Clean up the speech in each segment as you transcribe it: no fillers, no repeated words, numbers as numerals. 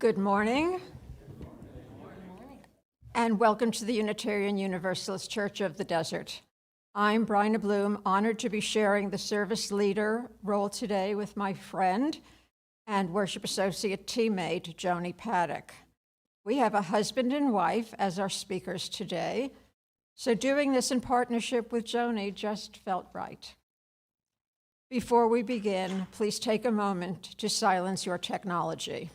Good morning, and welcome to the Unitarian Universalist Church of the Desert. I'm Bryna Blum, honored to be sharing the service leader role today with my friend and worship associate teammate, Joni Paddock. We have a husband and wife as our speakers today, so doing this in partnership with Joni just felt right. Before we begin, please take a moment to silence your technology.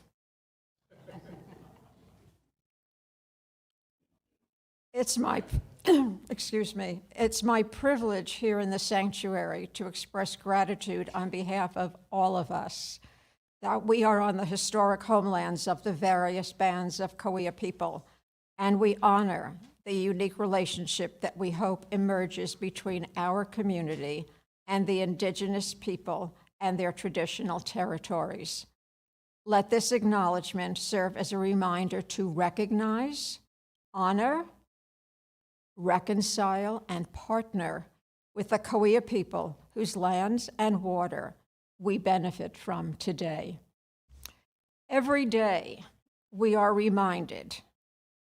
It's my privilege here in the sanctuary to express gratitude on behalf of all of us that we are on the historic homelands of the various bands of Cahuilla people, and we honor the unique relationship that we hope emerges between our community and the indigenous people and their traditional territories. Let this acknowledgement serve as a reminder to recognize, honor, reconcile, and partner with the Cahuilla people whose lands and water we benefit from today. Every day, we are reminded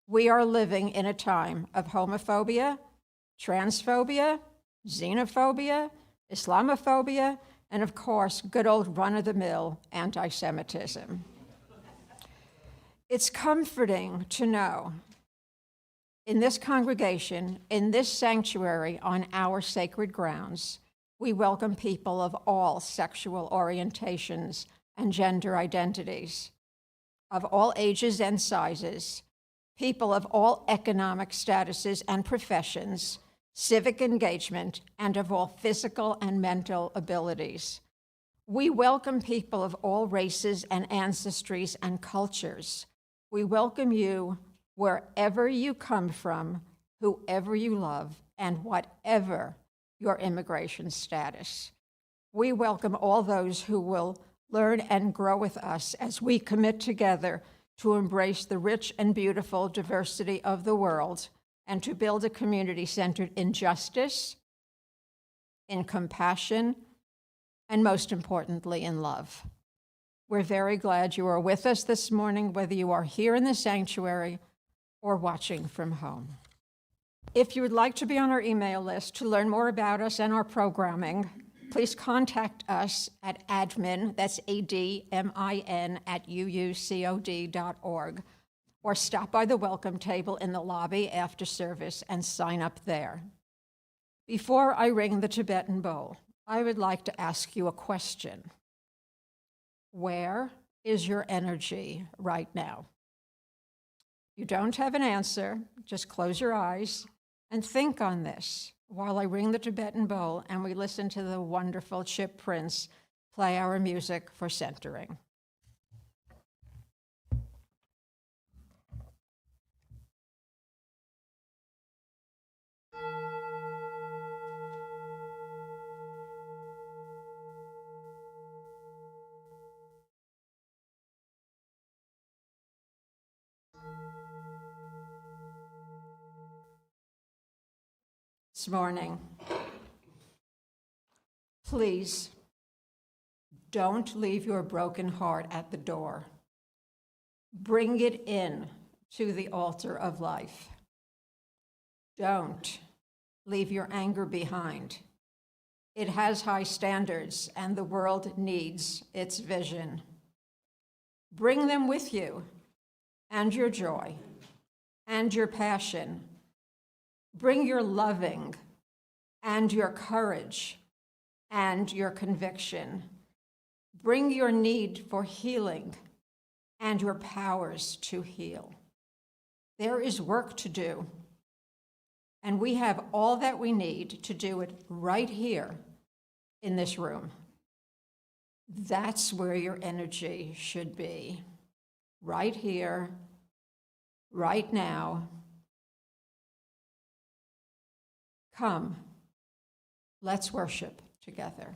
we are living in a time of homophobia, transphobia, xenophobia, Islamophobia, and of course, good old run-of-the-mill anti-Semitism. It's comforting to know in this congregation, in this sanctuary on our sacred grounds, we welcome people of all sexual orientations and gender identities, of all ages and sizes, people of all economic statuses and professions, civic engagement, and of all physical and mental abilities. We welcome people of all races and ancestries and cultures. We welcome you wherever you come from, whoever you love, and whatever your immigration status. We welcome all those who will learn and grow with us as we commit together to embrace the rich and beautiful diversity of the world and to build a community centered in justice, in compassion, and most importantly, in love. We're very glad you are with us this morning, whether you are here in the sanctuary or watching from home. If you would like to be on our email list to learn more about us and our programming, please contact us at admin, that's ADMIN, @uucod.org, or stop by the welcome table in the lobby after service and sign up there. Before I ring the Tibetan bowl, I would like to ask you a question. Where is your energy right now? You don't have an answer, just close your eyes and think on this while I ring the Tibetan bowl and we listen to the wonderful Chip Prince play our music for centering. This morning, please don't leave your broken heart at the door. Bring it in to the altar of life. Don't leave your anger behind. It has high standards and the world needs its vision. Bring them with you and your joy and your passion. Bring your loving and your courage and your conviction. Bring your need for healing and your powers to heal. There is work to do, and we have all that we need to do it right here in this room. That's where your energy should be, right here, right now. Come, let's worship together.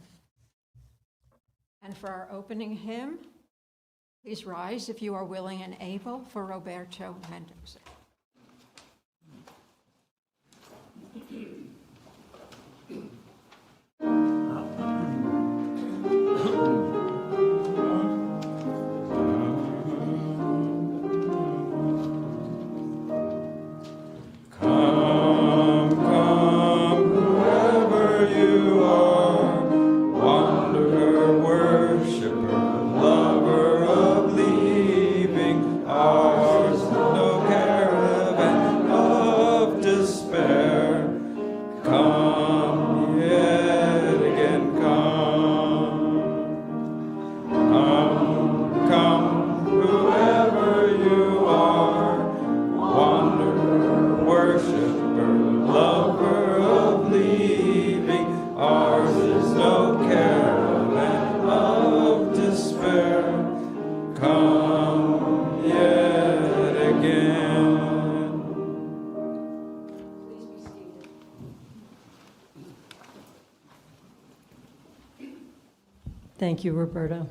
And for our opening hymn, please rise if you are willing and able for Roberto Mendoza. come yet again. Thank you, Roberta.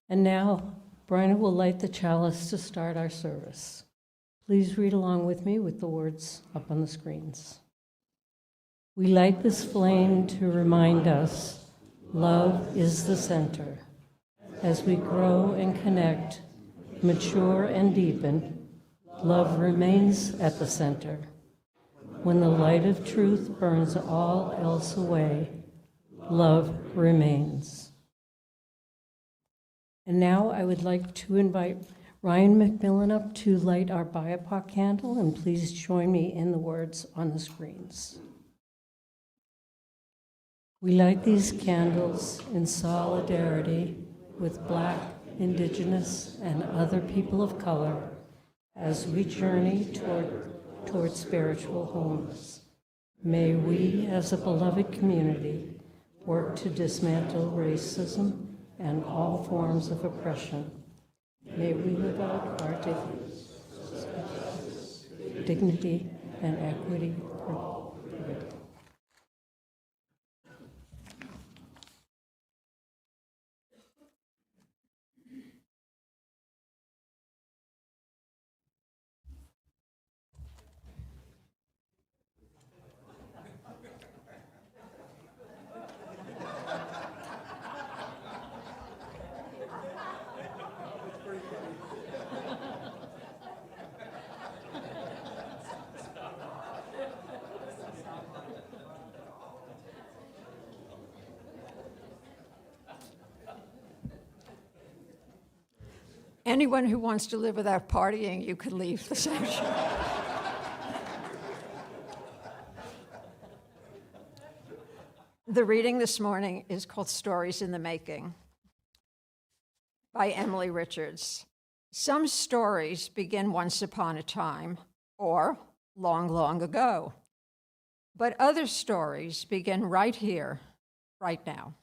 And now, Bryna will light the chalice to start our service. Please read along with me with the words up on the screens. We light this flame to remind us love is the center. As we grow and connect, mature and deepen, love remains at the center. When the light of truth burns all else away, love remains. And now I would like to invite Ryann McMillon up to light our BIPOC candle, and please join me in the words on the screens. We light these candles in solidarity with Black, Indigenous, and other people of color as we journey toward spiritual wholeness. May we, as a beloved community, work to dismantle racism and all forms of oppression. May we live out our dignity and equity. Anyone who wants to live without partying, you could leave the session. The reading this morning is called Stories in the Making by Emily Richards. Some stories begin once upon a time or long, long ago. But other stories begin right here, right now.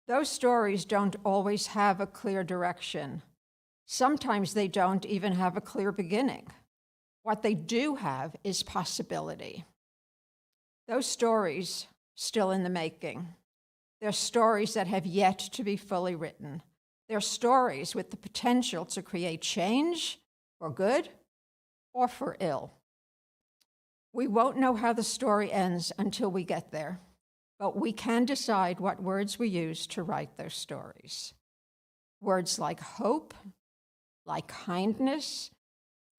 Those stories don't always have a clear direction. Sometimes they don't even have a clear beginning. What they do have is possibility. Those stories still in the making. They're stories that have yet to be fully written. They're stories with the potential to create change for good or for ill. We won't know how the story ends until we get there, but we can decide what words we use to write those stories. Words like hope, like kindness,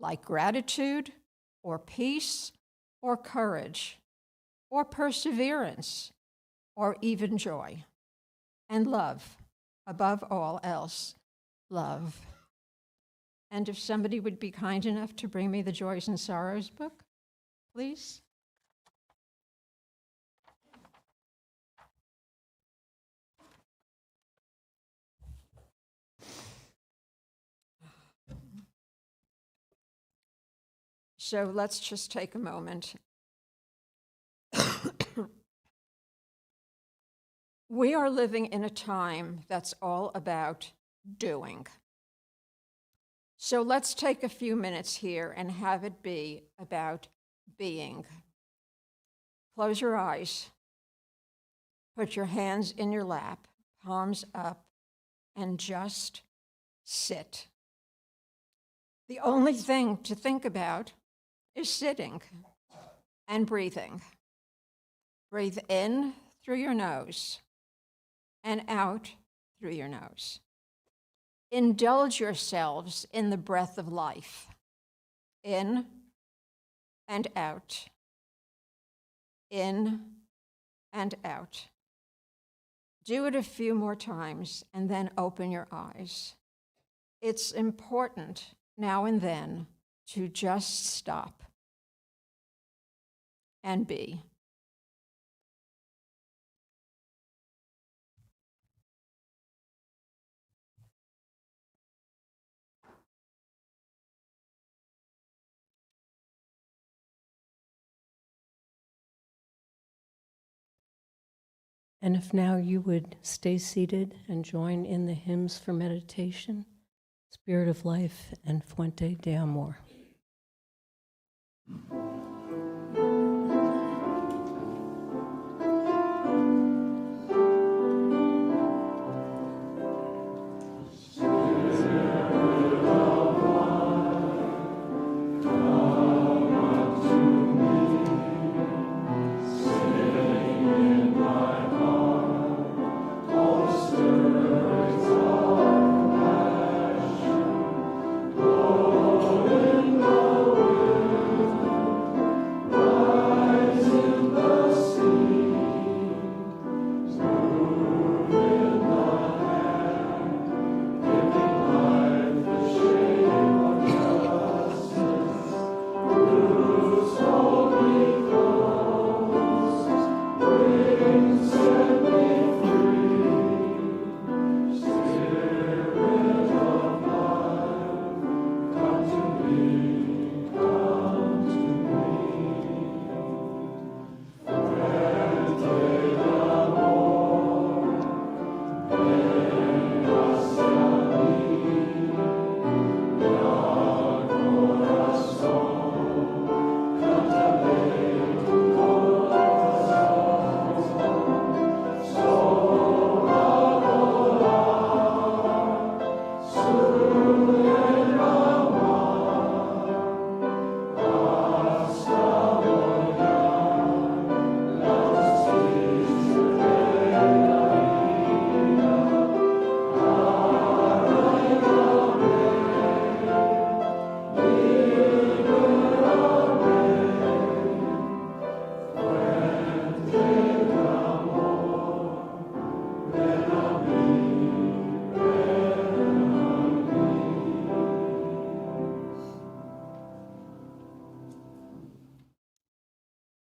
like gratitude, or peace, or courage, or perseverance, or even joy. And love, above all else, love. And if somebody would be kind enough to bring me the Joys and Sorrows book, please. So let's just take a moment. We are living in a time that's all about doing. So let's take a few minutes here and have it be about being. Close your eyes. Put your hands in your lap, palms up, and just sit. The only thing to think about is sitting and breathing. Breathe in through your nose and out through your nose. Indulge yourselves in the breath of life. In and out. In and out. Do it a few more times and then open your eyes. It's important now and then to just stop and be. And if now you would stay seated and join in the hymns for meditation, Spirit of Life and Fuente de Amor.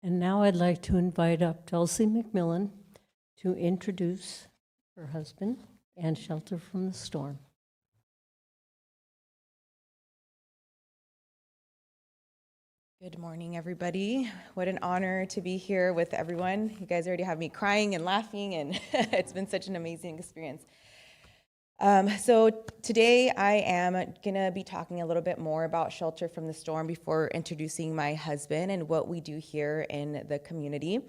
And now I'd like to invite up Dulcie McMillon to introduce her husband and Shelter from the Storm. Good morning, everybody. What an honor to be here with everyone. You guys already have me crying and laughing, and it's been such an amazing experience. So today I am going to be talking a little bit more about Shelter from the Storm before introducing my husband and what we do here in the community.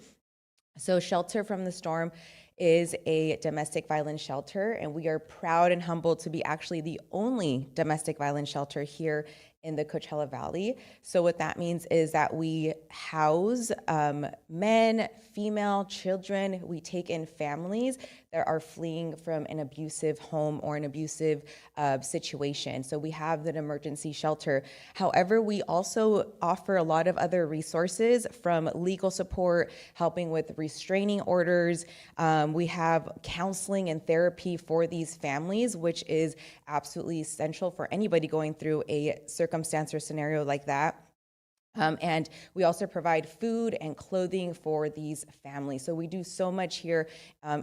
So Shelter from the Storm is a domestic violence shelter, and we are proud and humbled to be actually the only domestic violence shelter here in the Coachella Valley. So what that means is that we house men, female, children. We take in families that are fleeing from an abusive home or an abusive situation. So we have an emergency shelter. However, we also offer a lot of other resources, from legal support, helping with restraining orders. We have counseling and therapy for these families, which is absolutely essential for anybody going through a circumstance or scenario like that. And we also provide food and clothing for these families. So we do so much here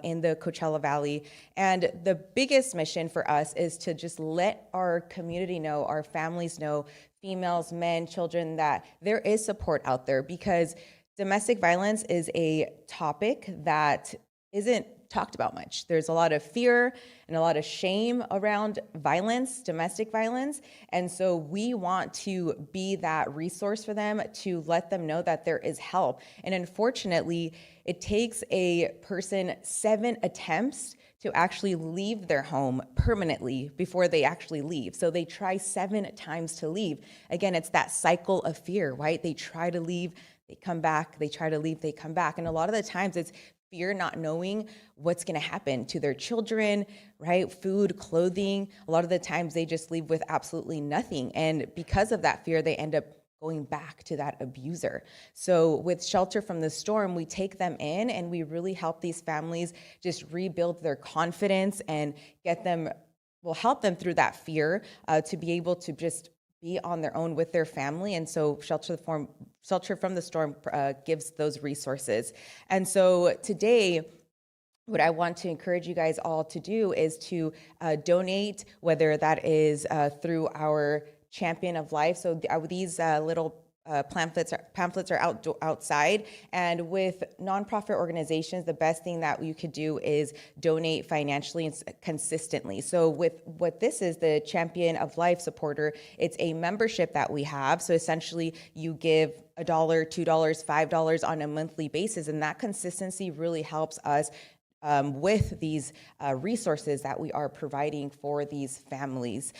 in the Coachella Valley. And the biggest mission for us is to just let our community know, our families know, females, men, children, that there is support out there, because domestic violence is a topic that isn't talked about much. There's a lot of fear and a lot of shame around violence, domestic violence. And so we want to be that resource for them, to let them know that there is help. And unfortunately, it takes a person 7 attempts to actually leave their home permanently before they actually leave. So they try 7 times to leave. Again, it's that cycle of fear, right? They try to leave, they come back, they try to leave, they come back. And a lot of the times it's fear, not knowing what's going to happen to their children, right? Food, clothing. A lot of the times they just leave with absolutely nothing. And because of that fear, they end up going back to that abuser. So with Shelter from the Storm, we take them in and we really help these families just rebuild their confidence and get them, we'll help them through that fear to be able to just be on their own with their family. And so Shelter from the Storm gives those resources. And so today, what I want to encourage you guys all to do is to donate, whether that is through our Champion of Life. So these little pamphlets are outside. And with nonprofit organizations, the best thing that you could do is donate financially and consistently. So with what this is, the Champion of Life supporter, it's a membership that we have. So essentially you give $1, $2, $5 on a monthly basis. And that consistency really helps us with these resources that we are providing for these families.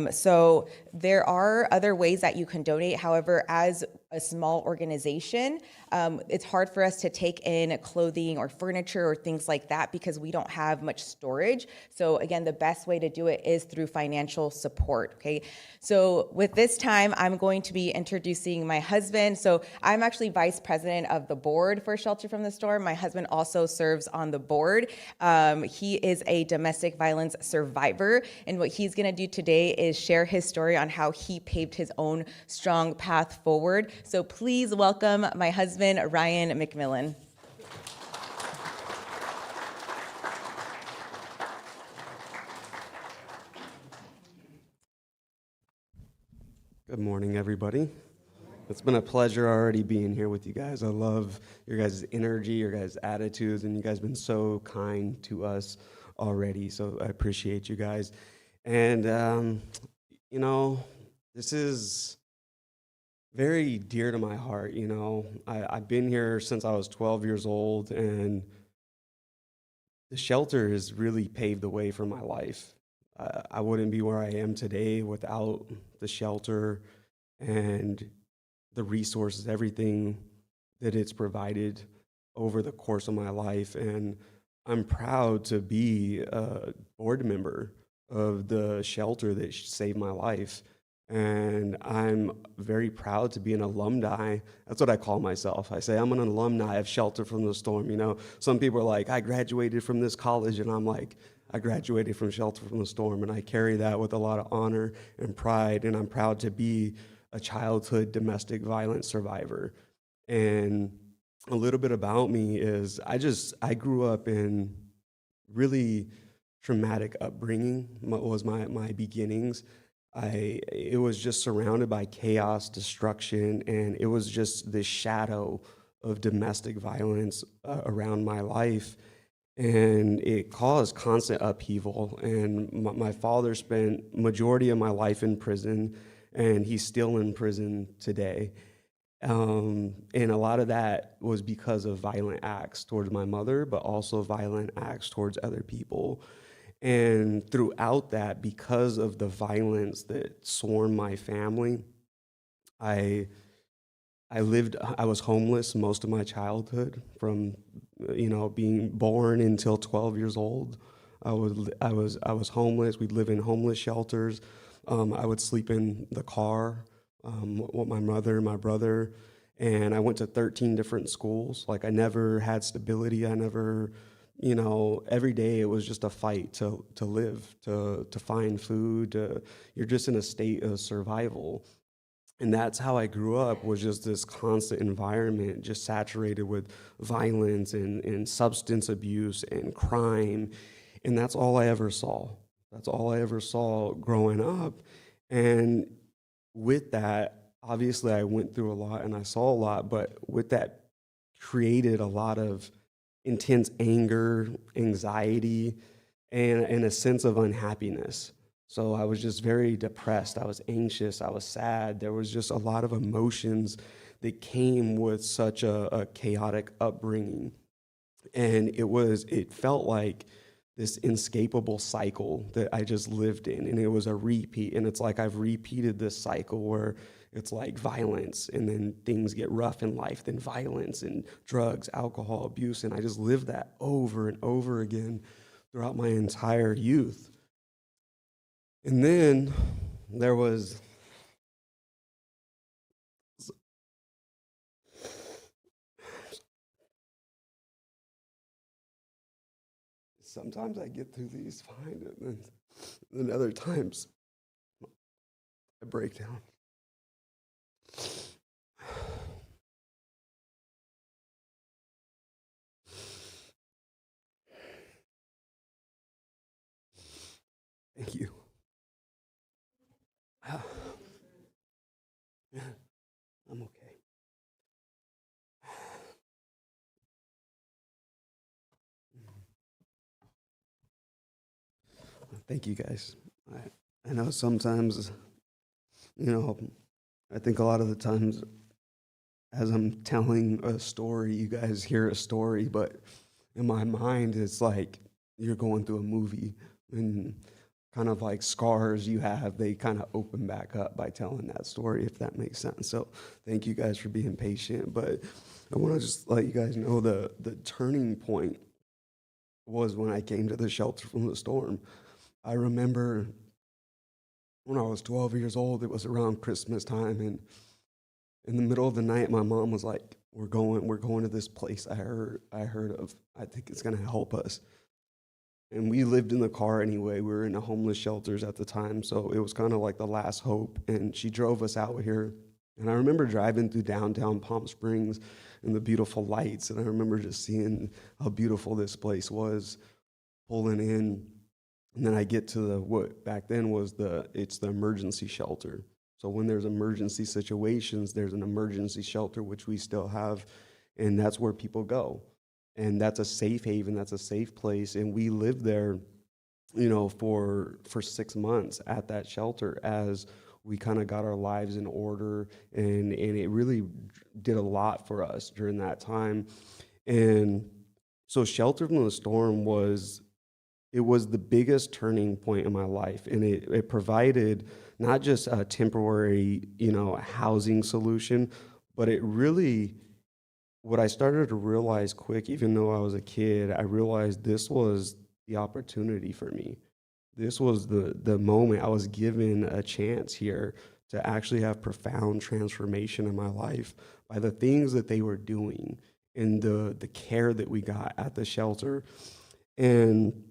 So there are other ways that you can donate. However, as a small organization, it's hard for us to take in clothing or furniture or things like that because we don't have much storage. So again, the best way to do it is through financial support, okay? So with this time, I'm going to be introducing my husband. So I'm actually vice president of the board for Shelter from the Storm. My husband also serves on the board. He is a domestic violence survivor, and what he's gonna do today is share his story on how he paved his own strong path forward. So please welcome my husband, Ryann McMillon. Good morning, everybody. It's been a pleasure already being here with you guys. I love your guys' energy, your guys' attitudes, and you guys have been so kind to us already, so I appreciate you guys. And, you know, this is very dear to my heart, you know. I've been here since I was 12 years old, and the shelter has really paved the way for my life. I wouldn't be where I am today without the shelter and the resources, everything that it's provided over the course of my life. And I'm proud to be a board member of the shelter that saved my life. And I'm very proud to be an alumni. That's what I call myself. I say I'm an alumni of Shelter from the Storm. You know, some people are like, I graduated from this college, and I'm like, I graduated from Shelter from the Storm, and I carry that with a lot of honor and pride, and I'm proud to be a childhood domestic violence survivor. And a little bit about me is I grew up in really traumatic upbringing. Was my beginnings. It was just surrounded by chaos, destruction, and it was just this shadow of domestic violence around my life. And it caused constant upheaval. And my father spent majority of my life in prison, and he's still in prison today. And a lot of that was because of violent acts towards my mother, but also violent acts towards other people. And throughout that, because of the violence that swarmed my family, I was homeless most of my childhood, from being born until 12 years old. I was homeless. We'd live in homeless shelters. I would sleep in the car with my mother and my brother, and I went to 13 different schools. Like, I never had stability. I never, every day it was just a fight to live, to find food. You're just in a state of survival. And that's how I grew up, was just this constant environment, just saturated with violence and substance abuse and crime. And that's all I ever saw. That's all I ever saw growing up. And with that, obviously I went through a lot and I saw a lot, but with that created a lot of intense anger, anxiety, and a sense of unhappiness. So I was just very depressed. I was anxious. I was sad. There was just a lot of emotions that came with such a chaotic upbringing. And it felt like this inescapable cycle that I just lived in. And it was a repeat. And it's like I've repeated this cycle where it's like violence, and then things get rough in life, then violence and drugs, alcohol, abuse. And I just lived that over and over again throughout my entire youth. And then there was sometimes I get through these fine, and then other times I break down. Thank you. I'm Thank you guys. I know sometimes, you know, I think a lot of the times as I'm telling a story, you guys hear a story, but in my mind, it's like you're going through a movie, and kind of like scars you have, they kind of open back up by telling that story, if that makes sense. So thank you guys for being patient. But I want to just let you guys know the turning point was when I came to the shelter from the storm. I remember when I was 12 years old, it was around Christmas time, and in the middle of the night, my mom was like, we're going to this place I heard of. I think it's gonna help us." And we lived in the car anyway. We were in the homeless shelters at the time, so it was kind of like the last hope. And she drove us out here. And I remember driving through downtown Palm Springs and the beautiful lights. And I remember just seeing how beautiful this place was, pulling in. And then I get to what back then was it's the emergency shelter. So when there's emergency situations, there's an emergency shelter, which we still have, and that's where people go. And that's a safe haven, that's a safe place. And we lived there, you know, for 6 months at that shelter as we kind of got our lives in order. And it really did a lot for us during that time. And so Shelter from the Storm was the biggest turning point in my life. And it provided not just a temporary, you know, housing solution, but it really, what I started to realize quick, even though I was a kid, I realized this was the opportunity for me. This was the moment I was given a chance here to actually have profound transformation in my life by the things that they were doing and the care that we got at the shelter. And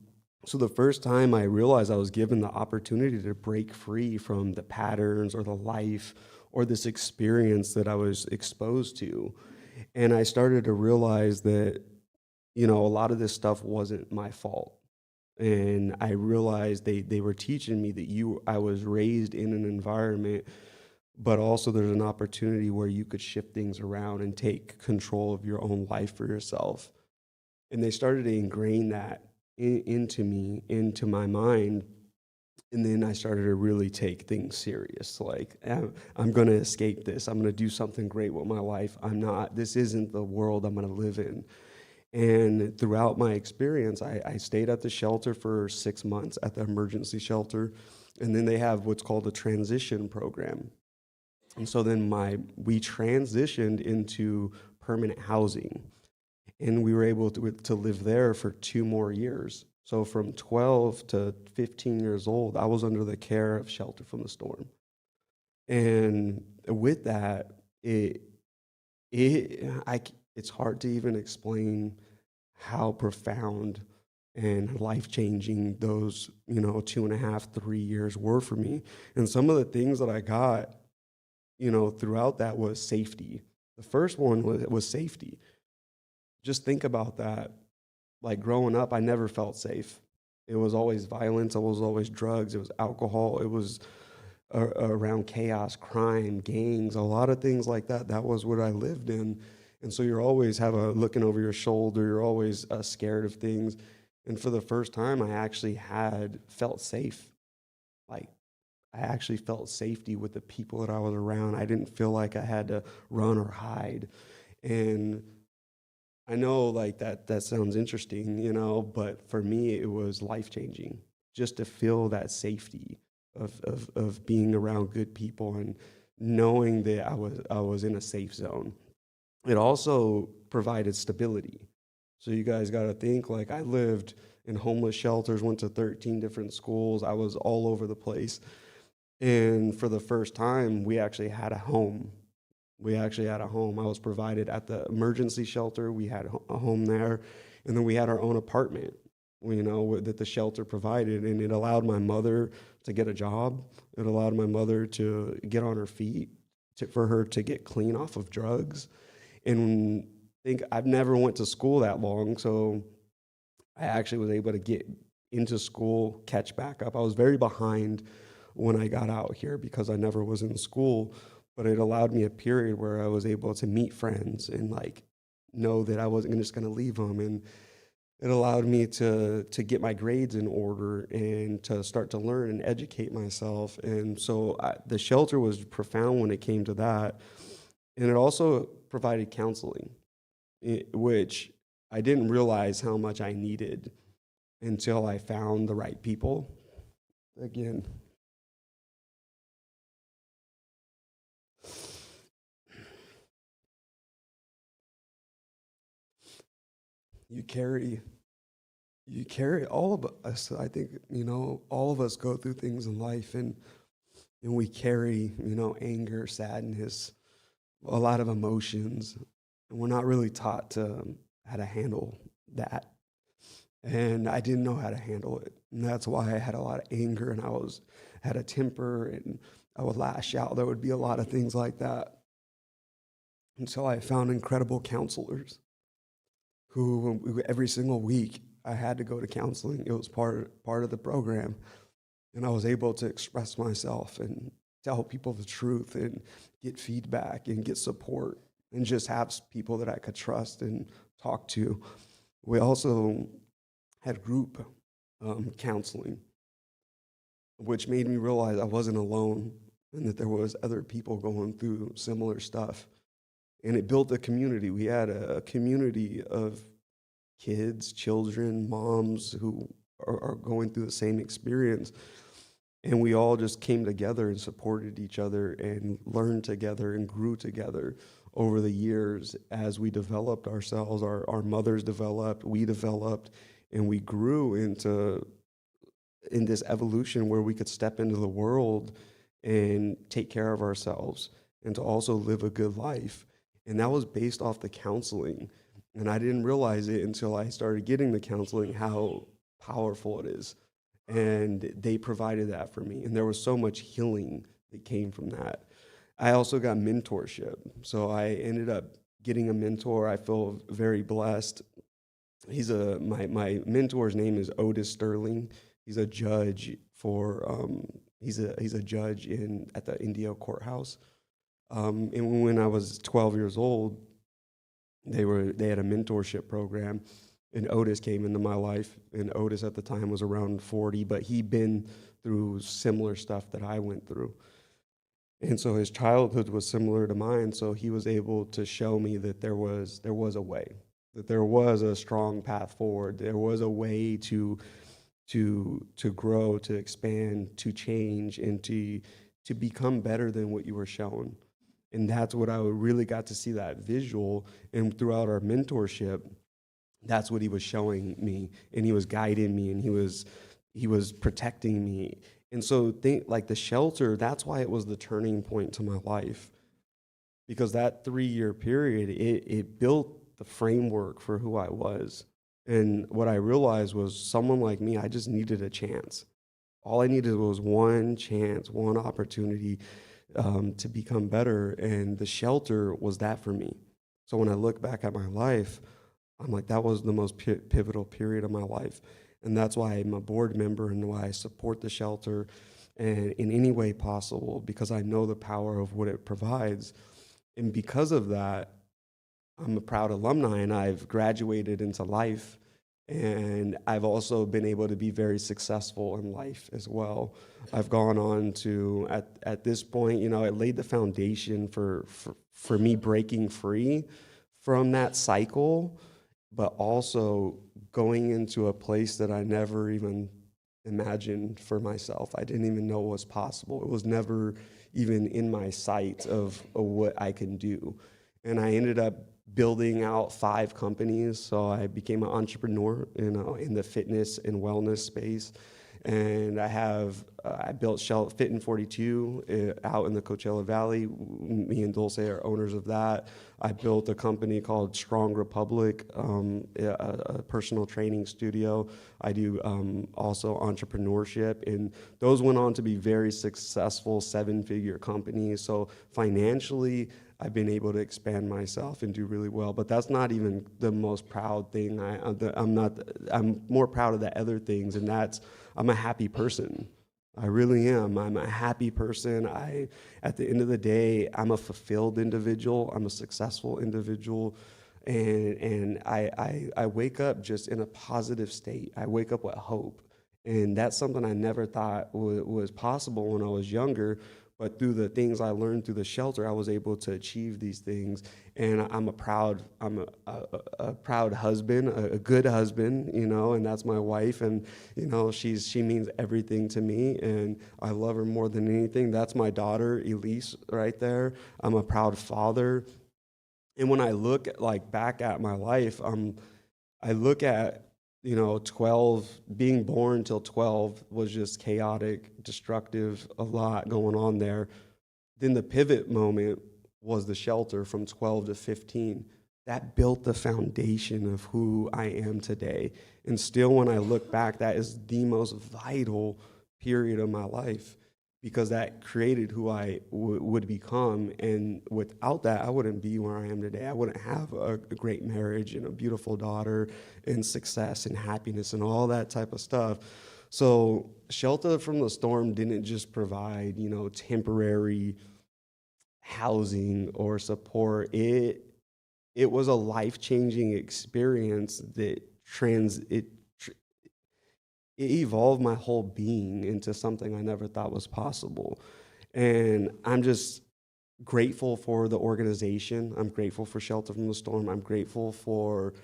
so the first time I realized I was given the opportunity to break free from the patterns or the life or this experience that I was exposed to. And I started to realize that, you know, a lot of this stuff wasn't my fault. And I realized they were teaching me that I was raised in an environment, but also there's an opportunity where you could shift things around and take control of your own life for yourself. And they started to ingrain that into me, into my mind. And then I started to really take things serious. Like, I'm going to escape this. I'm going to do something great with my life. This isn't the world I'm going to live in. And throughout my experience, I stayed at the shelter for 6 months at the emergency shelter. And then they have what's called a transition program. And so then we transitioned into permanent housing. And we were able to live there for 2 more years. So from 12 to 15 years old, I was under the care of Shelter from the Storm. And with that, it's hard to even explain how profound and life-changing those, 2.5, 3 years were for me. And some of the things that I got, throughout that was safety. The first one was safety. Just think about that. Like growing up, I never felt safe. It was always violence. It was always drugs. It was alcohol. It was around chaos, crime, gangs, a lot of things like that. That was what I lived in. And so you're always looking over your shoulder. You're always scared of things. And for the first time, I actually felt safe. Like I actually felt safety with the people that I was around. I didn't feel like I had to run or hide. And I know like that sounds interesting, but for me, it was life-changing just to feel that safety of being around good people and knowing that I was in a safe zone. It also provided stability. So you guys got to think, like I lived in homeless shelters, went to 13 different schools. I was all over the place. And for the first time, we actually had a home. I was provided at the emergency shelter. We had a home there. And then we had our own apartment, that the shelter provided. And it allowed my mother to get a job. It allowed my mother to get on her feet, for her to get clean off of drugs. And I've never went to school that long, so I actually was able to get into school, catch back up. I was very behind when I got out here because I never was in school, but it allowed me a period where I was able to meet friends and like know that I wasn't just going to leave them. And It allowed me to get my grades in order and to start to learn and educate myself. And so the shelter was profound when it came to that. And it also provided counseling, which I didn't realize how much I needed until I found the right people. Again, you carry all of us. I think, all of us go through things in life, and we carry, anger, sadness, a lot of emotions, and we're not really taught how to handle that. And I didn't know how to handle it, and that's why I had a lot of anger, and had a temper, and I would lash out. There would be a lot of things like that. And so I found incredible counselors who every single week I had to go to counseling. It was part of the program, and I was able to express myself and tell people the truth and get feedback and get support and just have people that I could trust and talk to. We also had group counseling, which made me realize I wasn't alone and that there was other people going through similar stuff. And it built a community. We had a community of kids, children, moms who are going through the same experience. And we all just came together and supported each other and learned together and grew together over the years as we developed ourselves. Our mothers developed, we developed, and we grew in this evolution where we could step into the world and take care of ourselves and to also live a good life. And that was based off the counseling. And I didn't realize it until I started getting the counseling, how powerful it is. And they provided that for me. And there was so much healing that came from that. I also got mentorship. So I ended up getting a mentor. I feel very blessed. My mentor's name is Otis Sterling. He's a judge he's a judge at the Indio courthouse. And when I was 12 years old, they had a mentorship program, and Otis came into my life. And Otis at the time was around 40, but he'd been through similar stuff that I went through. And so his childhood was similar to mine, so he was able to show me that there was a way, that there was a strong path forward. There was a way to grow, to expand, to change, and to become better than what you were shown. And that's what I really got to see, that visual. And throughout our mentorship, that's what he was showing me, and he was guiding me, and he was protecting me. And so think like the shelter, that's why it was the turning point to my life. Because that 3-year period, it built the framework for who I was. And what I realized was someone like me, I just needed a chance. All I needed was one chance, one opportunity to become better. And the shelter was that for me. So when I look back at my life, I'm like, that was the most pivotal period of my life. And that's why I'm a board member and why I support the shelter and in any way possible, because I know the power of what it provides. And because of that, I'm a proud alumni, and I've graduated into life. And I've also been able to be very successful in life as well. I've gone on to, at this point, it laid the foundation for me breaking free from that cycle, but also going into a place that I never even imagined for myself. I didn't even know was possible. It was never even in my sight of what I can do. And I ended up building out 5 companies. So I became an entrepreneur in the fitness and wellness space. And I built Fit in 42 out in the Coachella Valley. Me and Dulce are owners of that. I built a company called Strong Republic, a personal training studio. I do also entrepreneurship, and those went on to be very successful 7-figure companies. So financially, I've been able to expand myself and do really well, but that's not even the most proud thing. I'm more proud of the other things, and that's I'm a happy person. I really am. I'm a happy person. At the end of the day, I'm a fulfilled individual. I'm a successful individual, And I wake up just in a positive state. I wake up with hope. And that's something I never thought was possible when I was younger. But through the things I learned through the shelter, I was able to achieve these things. And I'm a proud husband, a good husband, you know, and that's my wife. And, you know, she means everything to me, and I love her more than anything. That's my daughter, Elise, right there. I'm a proud father. And when I look back at my life, I look at, you know, 12, being born till 12 was just chaotic, destructive, a lot going on there. Then the pivot moment was the shelter from 12 to 15. That built the foundation of who I am today. And still, when I look back, that is the most vital period of my life, because that created who I would become. And without that, I wouldn't be where I am today. I wouldn't have a great marriage and a beautiful daughter and success and happiness and all that type of stuff. So Shelter from the Storm didn't just provide, you know, temporary housing or support. It was a life-changing experience that it evolved my whole being into something I never thought was possible. And I'm just grateful for the organization. I'm grateful for Shelter from the Storm. I'm grateful for,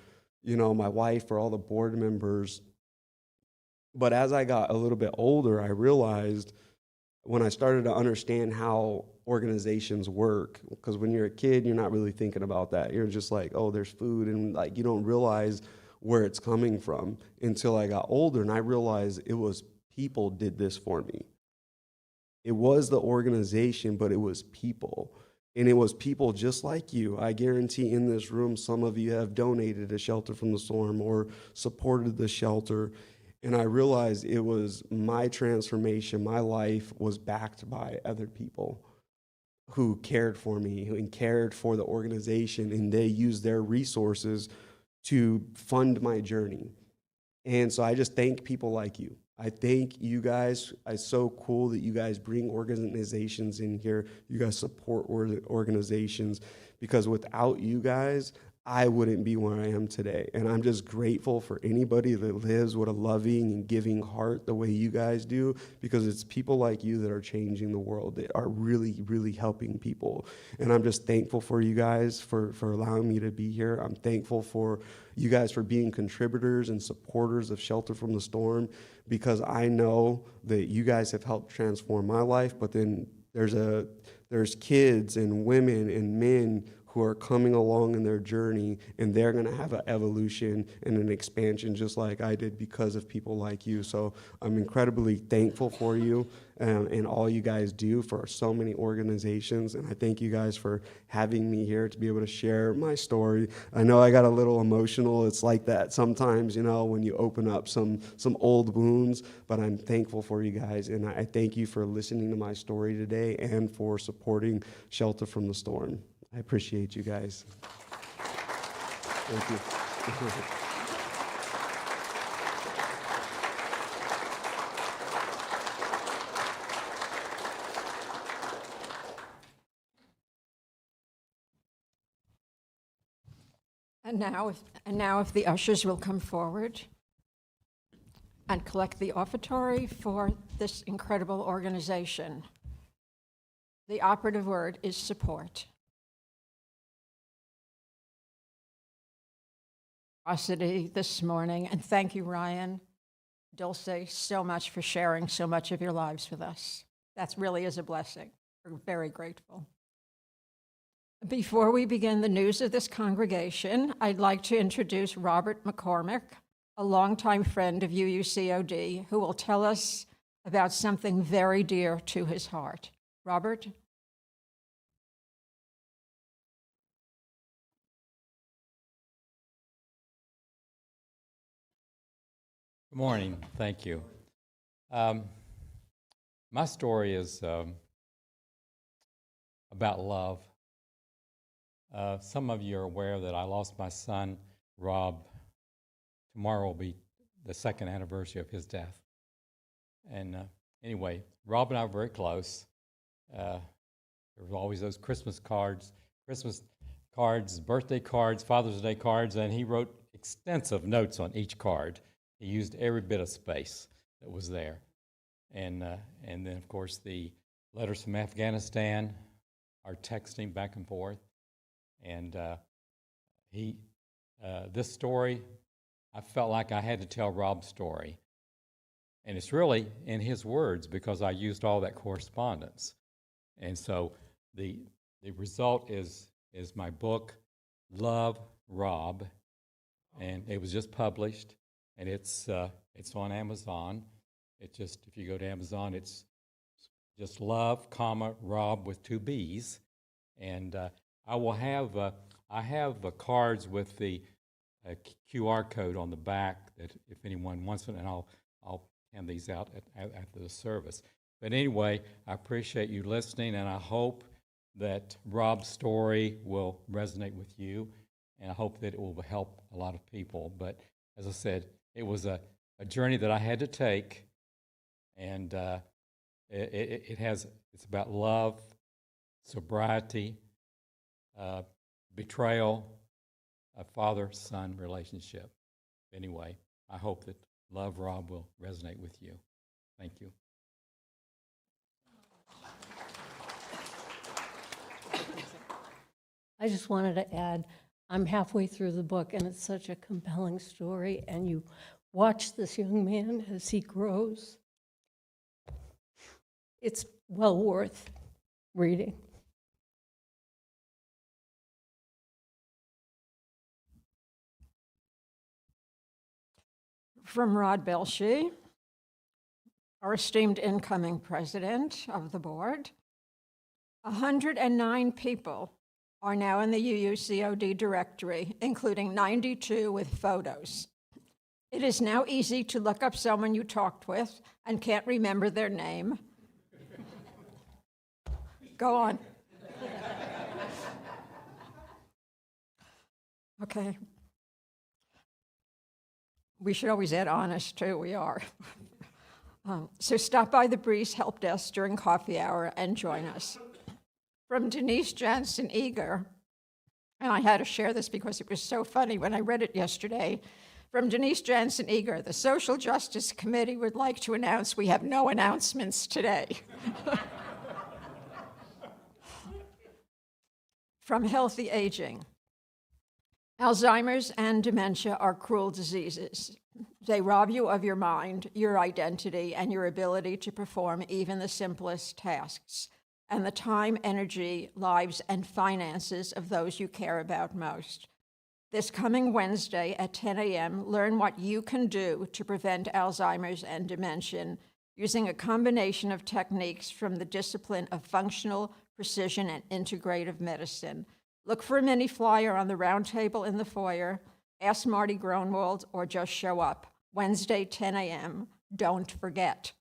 you know, my wife, for all the board members. But as I got a little bit older, I realized, when I started to understand how organizations work, because when you're a kid, you're not really thinking about that. You're just like, oh, there's food, and like you don't realize where it's coming from until I got older, and I realized it was people did this for me. It was the organization, but it was people. And it was people just like you. I guarantee in this room, some of you have donated to Shelter from the Storm or supported the shelter. And I realized it was my transformation. My life was backed by other people who cared for me and cared for the organization, and they used their resources to fund my journey. And so I just thank people like you. I thank you guys. It's so cool that you guys bring organizations in here. You guys support organizations, because without you guys, I wouldn't be where I am today. And I'm just grateful for anybody that lives with a loving and giving heart the way you guys do, because it's people like you that are changing the world, that are really, really helping people. And I'm just thankful for you guys for allowing me to be here. I'm thankful for you guys for being contributors and supporters of Shelter from the Storm, because I know that you guys have helped transform my life, but then there's kids and women and men who are coming along in their journey, and they're going to have an evolution and an expansion just like I did because of people like you. So I'm incredibly thankful for you and all you guys do for so many organizations. And I thank you guys for having me here to be able to share my story. I know I got a little emotional. It's like that sometimes, you know, when you open up some old wounds, but I'm thankful for you guys. And I thank you for listening to my story today and for supporting Shelter from the Storm. I appreciate you guys. Thank you. And now if the ushers will come forward and collect the offertory for this incredible organization. The operative word is support. This morning, and thank you, Ryan, Dulce, so much for sharing so much of your lives with us. That really is a blessing. We're very grateful. Before we begin the news of this congregation, I'd like to introduce Robert McCormick, a longtime friend of UUCOD, who will tell us about something very dear to his heart. Robert? Good morning. Thank you. My story is about love. Some of you are aware that I lost my son, Rob. Tomorrow will be the second anniversary of his death. And anyway, Rob and I were very close. There were always those Christmas cards. Christmas cards, birthday cards, Father's Day cards, and he wrote extensive notes on each card. He used every bit of space that was there. And then, of course, the letters from Afghanistan, our texting back and forth. And this story, I felt like I had to tell Rob's story. And it's really in his words because I used all that correspondence. And so the result is my book, Love, Rob, and it was just published, and it's on Amazon. It just, if you go to Amazon, it's just Love, Rob with 2 B's, and I have cards with the QR code on the back that if anyone wants it, and I'll hand these out after the service. But anyway, I appreciate you listening, and I hope that Rob's story will resonate with you, and I hope that it will help a lot of people. But as I said, it was a journey that I had to take, and it's about love, sobriety, betrayal, a father-son relationship. Anyway, I hope that Love, Rob will resonate with you. Thank you. I just wanted to add, I'm halfway through the book, and it's such a compelling story, and you watch this young man as he grows. It's well worth reading. From Rod Belshie, our esteemed incoming president of the board, 109 people are now in the UUCOD directory, including 92 with photos. It is now easy to look up someone you talked with and can't remember their name. Go on. Okay. We should always add honest, too. We are. So stop by the Breeze Help Desk during coffee hour and join us. From Denise Jansen Eager, and I had to share this because it was so funny when I read it yesterday. From Denise Jansen Eager, the Social Justice Committee would like to announce we have no announcements today. From Healthy Aging, Alzheimer's and dementia are cruel diseases. They rob you of your mind, your identity, and your ability to perform even the simplest tasks, and the time, energy, lives, and finances of those you care about most. This coming Wednesday at 10 a.m., learn what you can do to prevent Alzheimer's and dementia using a combination of techniques from the discipline of functional, precision, and integrative medicine. Look for a mini flyer on the round table in the foyer, ask Marty Gronwald, or just show up. Wednesday, 10 a.m. Don't forget.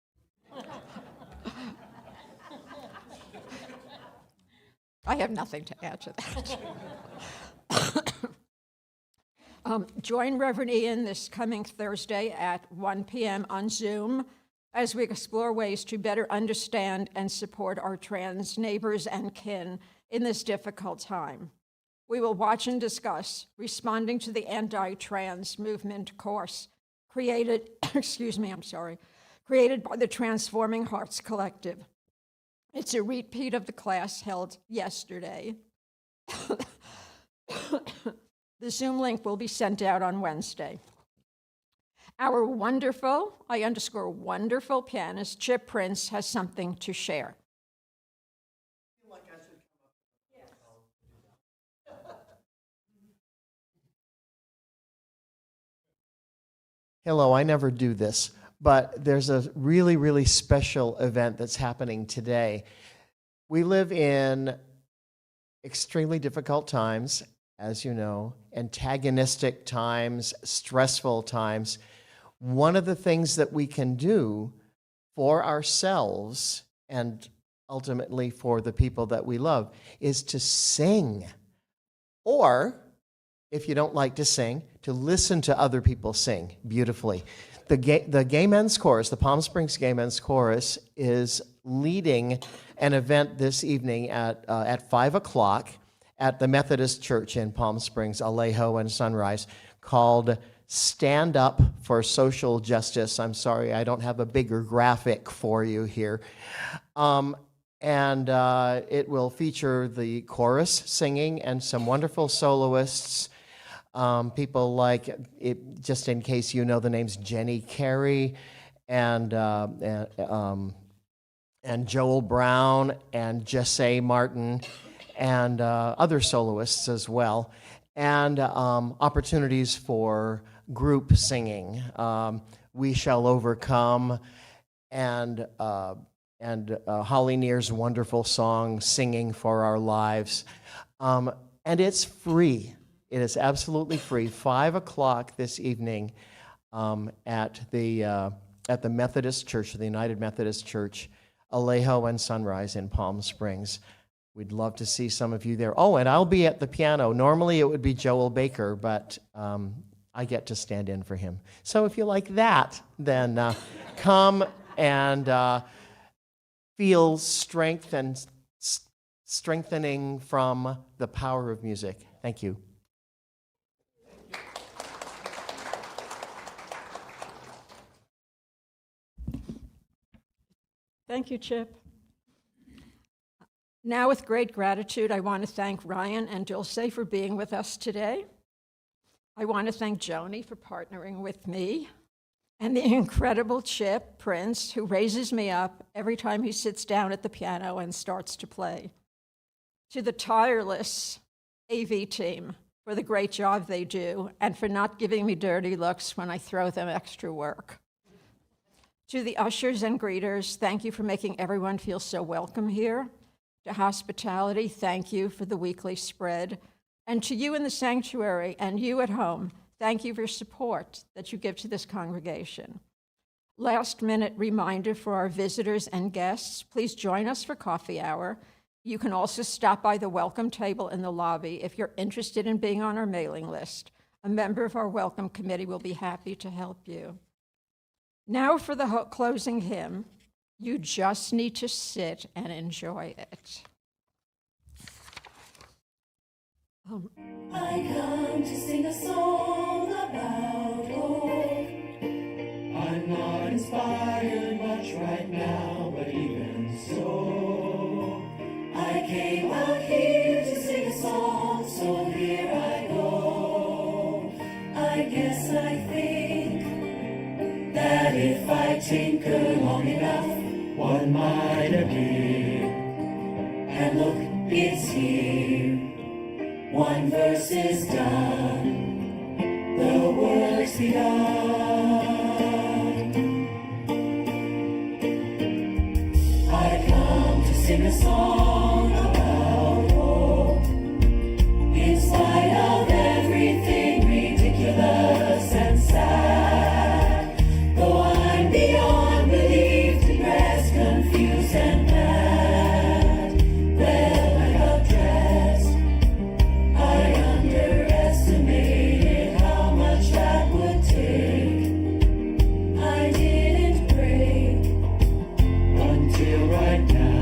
I have nothing to add to that. Join Reverend Ian this coming Thursday at 1 p.m. on Zoom as we explore ways to better understand and support our trans neighbors and kin in this difficult time. We will watch and discuss Responding to the Anti-Trans Movement course created by the Transforming Hearts Collective. It's a repeat of the class held yesterday. The Zoom link will be sent out on Wednesday. Our wonderful, wonderful pianist, Chip Prince, has something to share. Hello, I never do this, but there's a really, really special event that's happening today. We live in extremely difficult times, as you know, antagonistic times, stressful times. One of the things that we can do for ourselves and ultimately for the people that we love is to sing. Or, if you don't like to sing, to listen to other people sing beautifully. The Gay Men's Chorus, the Palm Springs Gay Men's Chorus, is leading an event this evening at 5 o'clock, at the Methodist Church in Palm Springs, Alejo and Sunrise, called Stand Up for Social Justice. I'm sorry, I don't have a bigger graphic for you here. And it will feature the chorus singing and some wonderful soloists. People like, just in case you know the names, Jenny Carey and Joel Brown and Jesse Martin and other soloists as well, and opportunities for group singing. We Shall Overcome and Holly Near's wonderful song, Singing for Our Lives. And it's free. It is absolutely free. 5 o'clock this evening at the Methodist Church, the United Methodist Church, Alejo and Sunrise in Palm Springs. We'd love to see some of you there. Oh, and I'll be at the piano. Normally it would be Joel Baker, but I get to stand in for him. So if you like that, then come and feel strength and strengthening from the power of music. Thank you. Thank you, Chip. Now, with great gratitude, I want to thank Ryan and Dulce for being with us today. I want to thank Joni for partnering with me, and the incredible Chip Prince, who raises me up every time he sits down at the piano and starts to play. To the tireless AV team for the great job they do, and for not giving me dirty looks when I throw them extra work. To the ushers and greeters, thank you for making everyone feel so welcome here. To hospitality, thank you for the weekly spread. And to you in the sanctuary and you at home, thank you for your support that you give to this congregation. Last minute reminder for our visitors and guests, please join us for coffee hour. You can also stop by the welcome table in the lobby if you're interested in being on our mailing list. A member of our welcome committee will be happy to help you. Now for the closing hymn, you just need to sit and enjoy it. I come to sing a song about hope. I'm not inspired much right now, but even so, I came out here to sing a song, so here I go. I guess I think that if I tinker long enough, one might appear. And look, it's here. One verse is done, the work's begun. I come to sing a song about hope. In spite of everything ridiculous and sad, though I'm beyond belief, depressed, confused, and mad, well, I got dressed. I underestimated how much that would take. I didn't break until right now.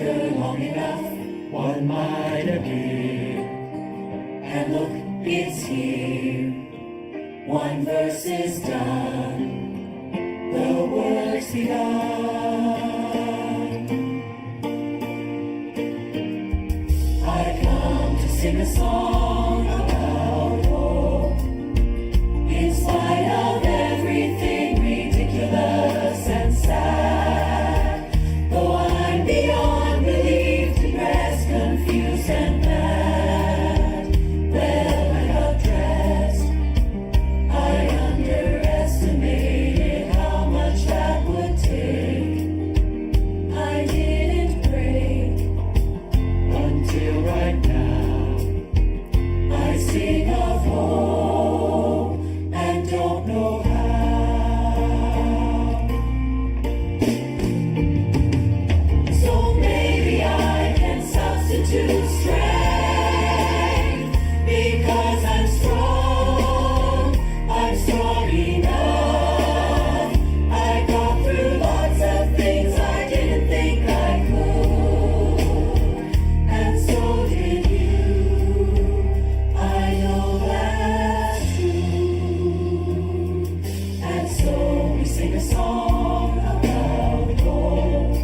linger long enough, one might appear. And look, it's here. One verse is done, the work's begun. I come to sing a song about hope. In spite of everything ridiculous and sad, though I'm beyond belief, depressed, confused, and mad, well, I got dressed. I underestimated how much that would take. I didn't break until right now. I sing of hope and don't know how. So maybe I can substitute strength because I'm strong. I'm strong enough. I got through lots of things I didn't think I could, and so did you. I know that's true. And so we sing a song about hope.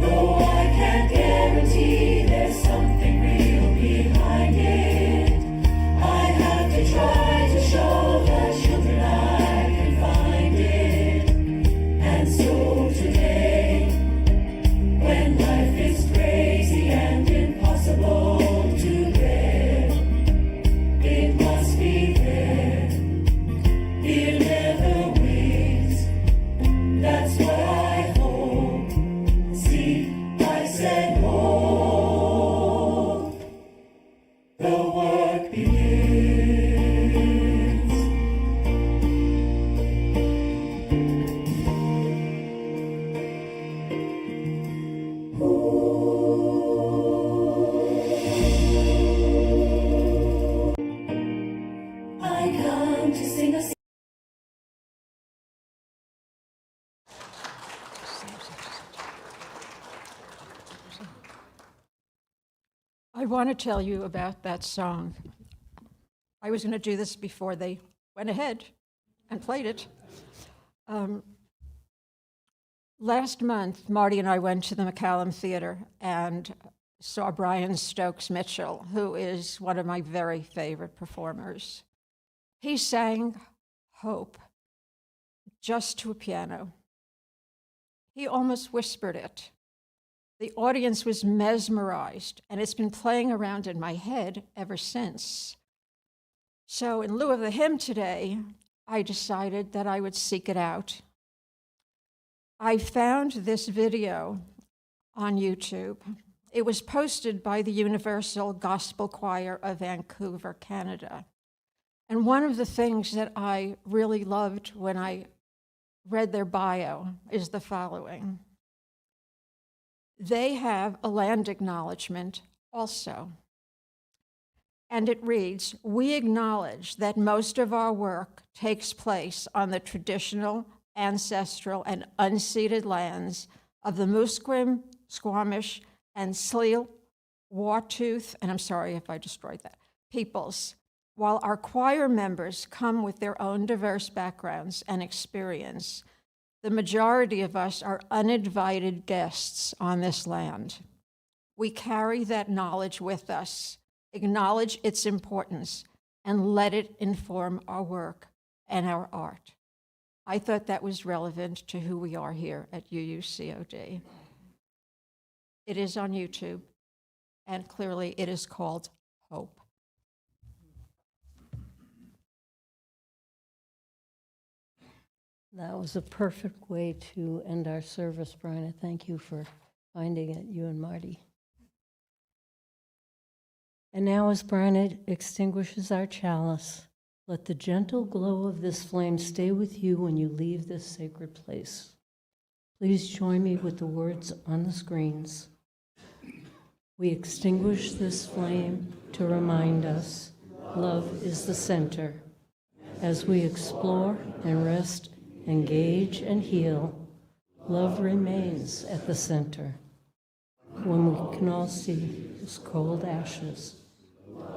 Though I can't guarantee there's something real behind it, I have to try to show the children I can find it. And so today, when life is crazy and impossible to bear, it must be there. It never wins. That's what I hope. See, I said hope. The work begins. I come to sing a I want to tell you about that song. I was going to do this before they went ahead and played it. Last month, Marty and I went to the McCallum Theater and saw Brian Stokes Mitchell, who is one of my very favorite performers. He sang Hope just to a piano. He almost whispered it. The audience was mesmerized, and it's been playing around in my head ever since. So in lieu of the hymn today, I decided that I would seek it out. I found this video on YouTube. It was posted by the Universal Gospel Choir of Vancouver, Canada. And one of the things that I really loved when I read their bio is the following. They have a land acknowledgement also. And it reads, "We acknowledge that most of our work takes place on the traditional, ancestral, and unceded lands of the Musqueam, Squamish, and Tsleil-Waututh, and I'm sorry if I destroyed that, peoples, while our choir members come with their own diverse backgrounds and experience. The majority of us are uninvited guests on this land. We carry that knowledge with us, acknowledge its importance, and let it inform our work and our art." I thought that was relevant to who we are here at UUCOD. It is on YouTube, and clearly it is called Hope. That was a perfect way to end our service, Bryna. Thank you for finding it, you and Marty. And now, as Bryna extinguishes our chalice, let the gentle glow of this flame stay with you when you leave this sacred place. Please join me with the words on the screens. We extinguish this flame to remind us love is the center. As we explore and rest, engage and heal, love remains at the center. when we can all see as cold ashes,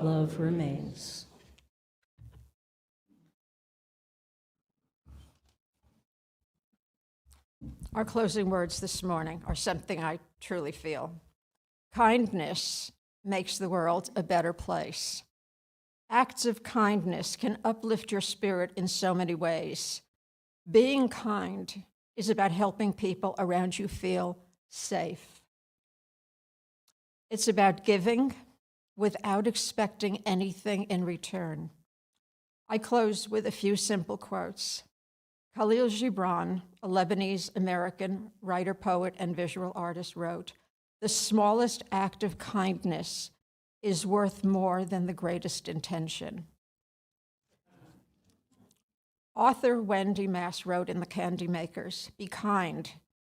love remains. Our closing words this morning are something I truly feel. Kindness makes the world a better place. Acts of kindness can uplift your spirit in so many ways. Being kind is about helping people around you feel safe. It's about giving without expecting anything in return. I close with a few simple quotes. Khalil Gibran, a Lebanese-American writer, poet, and visual artist, wrote, "The smallest act of kindness is worth more than the greatest intention." Author Wendy Mass wrote in The Candy Makers, "Be kind,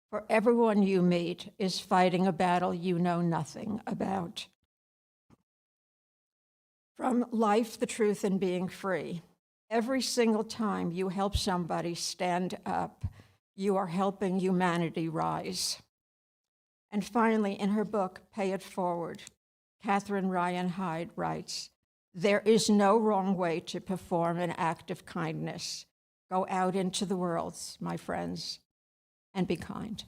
for everyone you meet is fighting a battle you know nothing about." From Life, the Truth, and Being Free, every single time you help somebody stand up, you are helping humanity rise. And finally, in her book, Pay It Forward, Catherine Ryan Hyde writes, "There is no wrong way to perform an act of kindness. Go out into the world, my friends, and be kind."